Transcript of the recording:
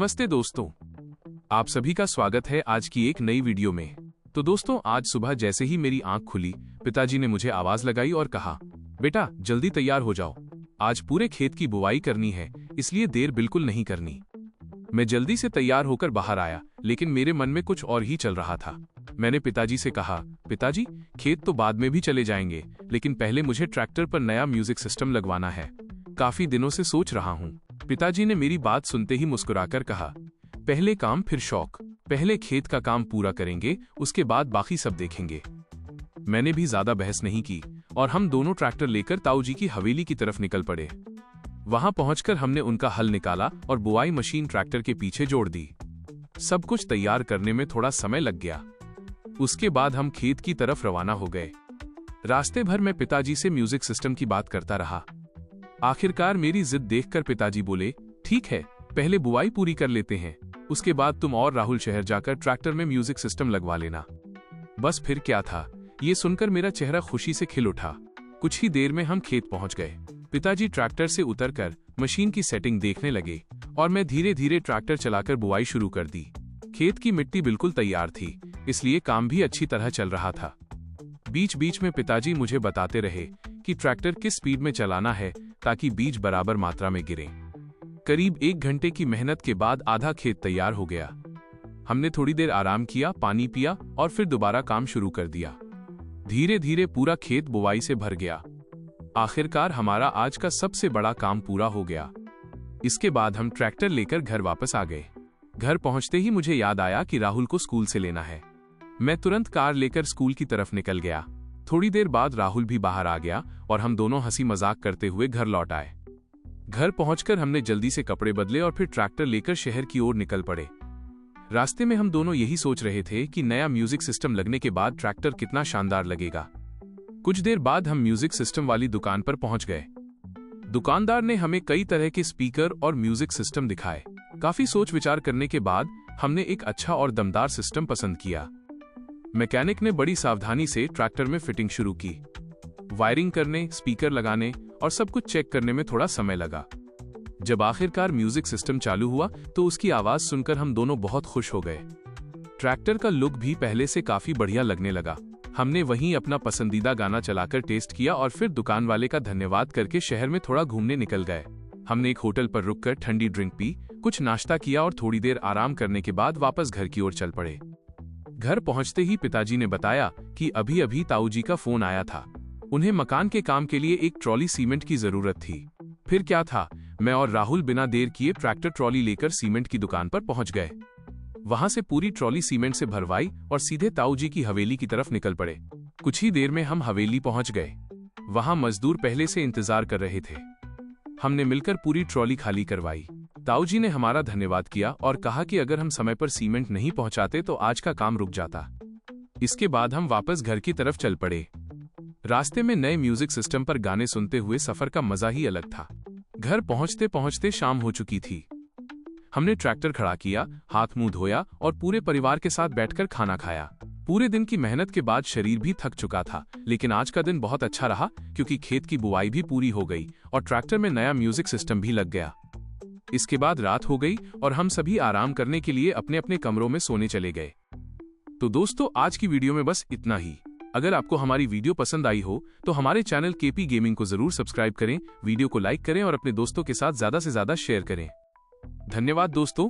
नमस्ते दोस्तों, आप सभी का स्वागत है आज की एक नई वीडियो में। तो दोस्तों, आज सुबह जैसे ही मेरी आंख खुली, पिताजी ने मुझे आवाज लगाई और कहा, बेटा जल्दी तैयार हो जाओ, आज पूरे खेत की बुवाई करनी है, इसलिए देर बिल्कुल नहीं करनी। मैं जल्दी से तैयार होकर बाहर आया, लेकिन मेरे मन में कुछ और ही चल रहा था। मैंने पिताजी से कहा, पिताजी खेत तो बाद में भी चले जाएंगे, लेकिन पहले मुझे ट्रैक्टर पर नया म्यूजिक सिस्टम लगवाना है, काफी दिनों से सोच रहा हूँ। पिताजी ने मेरी बात सुनते ही मुस्कुराकर कहा, पहले काम फिर शौक, पहले खेत का काम पूरा करेंगे, उसके बाद बाकी सब देखेंगे। मैंने भी ज्यादा बहस नहीं की और हम दोनों ट्रैक्टर लेकर ताऊजी की हवेली की तरफ निकल पड़े। वहां पहुंचकर हमने उनका हल निकाला और बुआई मशीन ट्रैक्टर के पीछे जोड़ दी। सब कुछ तैयार करने में थोड़ा समय लग गया। उसके बाद हम खेत की तरफ रवाना हो गए। रास्ते भर मैं पिताजी से म्यूजिक सिस्टम की बात करता रहा। आखिरकार मेरी जिद देखकर पिताजी बोले, ठीक है, पहले बुआई पूरी कर लेते हैं, उसके बाद तुम और राहुल शहर जाकर ट्रैक्टर में म्यूजिक सिस्टम लगवा लेना। बस फिर क्या था, ये सुनकर मेरा चेहरा खुशी से खिल उठा। कुछ ही देर में हम खेत पहुंच गए। पिताजी ट्रैक्टर से उतरकर मशीन की सेटिंग देखने लगे और मैं धीरे धीरे ट्रैक्टर चलाकर बुआई शुरू कर दी। खेत की मिट्टी बिल्कुल तैयार थी, इसलिए काम भी अच्छी तरह चल रहा था। बीच बीच में पिताजी मुझे बताते रहे कि ट्रैक्टर किस स्पीड में चलाना है ताकि बीज बराबर मात्रा में गिरे। करीब 1 घंटे की मेहनत के बाद आधा खेत तैयार हो गया। हमने थोड़ी देर आराम किया, पानी पिया और फिर दोबारा काम शुरू कर दिया। धीरे धीरे पूरा खेत बुवाई से भर गया। आखिरकार हमारा आज का सबसे बड़ा काम पूरा हो गया। इसके बाद हम ट्रैक्टर लेकर घर वापस आ गए। घर पहुंचते ही मुझे याद आया कि राहुल को स्कूल से लेना है। मैं तुरंत कार लेकर स्कूल की तरफ निकल गया। थोड़ी देर बाद राहुल भी बाहर आ गया और हम दोनों हंसी मजाक करते हुए घर लौट आए। घर पहुंचकर हमने जल्दी से कपड़े बदले और फिर ट्रैक्टर लेकर शहर की ओर निकल पड़े। रास्ते में हम दोनों यही सोच रहे थे कि नया म्यूजिक सिस्टम लगने के बाद ट्रैक्टर कितना शानदार लगेगा। कुछ देर बाद हम म्यूजिक सिस्टम वाली दुकान पर पहुंच गए। दुकानदार ने हमें कई तरह के स्पीकर और म्यूजिक सिस्टम दिखाए। काफी सोच विचार करने के बाद हमने एक अच्छा और दमदार सिस्टम पसंद किया। मैकेनिक ने बड़ी सावधानी से ट्रैक्टर में फिटिंग शुरू की। वायरिंग करने, स्पीकर लगाने और सब कुछ चेक करने में थोड़ा समय लगा। जब आखिरकार म्यूजिक सिस्टम चालू हुआ तो उसकी आवाज सुनकर हम दोनों बहुत खुश हो गए। ट्रैक्टर का लुक भी पहले से काफी बढ़िया लगने लगा। हमने वहीं अपना पसंदीदा गाना चलाकर टेस्ट किया और फिर दुकान वाले का धन्यवाद करके शहर में थोड़ा घूमने निकल गए। हमने एक होटल पर रुककर ठंडी ड्रिंक पी, कुछ नाश्ता किया और थोड़ी देर आराम करने के बाद वापस घर की ओर चल पड़े। घर पहुंचते ही पिताजी ने बताया कि अभी अभी ताऊजी का फोन आया था। उन्हें मकान के काम के लिए एक ट्रॉली सीमेंट की जरूरत थी। फिर क्या था, मैं और राहुल बिना देर किए ट्रैक्टर ट्रॉली लेकर सीमेंट की दुकान पर पहुंच गए। वहां से पूरी ट्रॉली सीमेंट से भरवाई और सीधे ताऊजी की हवेली की तरफ निकल पड़े। कुछ ही देर में हम हवेली पहुंच गए। वहां मजदूर पहले से इंतजार कर रहे थे। हमने मिलकर पूरी ट्रॉली खाली करवाई। ताऊजी ने हमारा धन्यवाद किया और कहा कि अगर हम समय पर सीमेंट नहीं पहुंचाते तो आज का काम रुक जाता। इसके बाद हम वापस घर की तरफ चल पड़े। रास्ते में नए म्यूजिक सिस्टम पर गाने सुनते हुए सफर का मजा ही अलग था। घर पहुंचते पहुंचते शाम हो चुकी थी। हमने ट्रैक्टर खड़ा किया, हाथ मुंह धोया और पूरे परिवार के साथ बैठकर खाना खाया। पूरे दिन की मेहनत के बाद शरीर भी थक चुका था, लेकिन आज का दिन बहुत अच्छा रहा क्योंकि खेत की बुवाई भी पूरी हो गई और ट्रैक्टर में नया म्यूजिक सिस्टम भी लग गया। इसके बाद रात हो गई और हम सभी आराम करने के लिए अपने अपने कमरों में सोने चले गए। तो दोस्तों, आज की वीडियो में बस इतना ही। अगर आपको हमारी वीडियो पसंद आई हो तो हमारे चैनल केपी गेमिंग को जरूर सब्सक्राइब करें, वीडियो को लाइक करें और अपने दोस्तों के साथ ज्यादा से ज्यादा शेयर करें। धन्यवाद दोस्तों।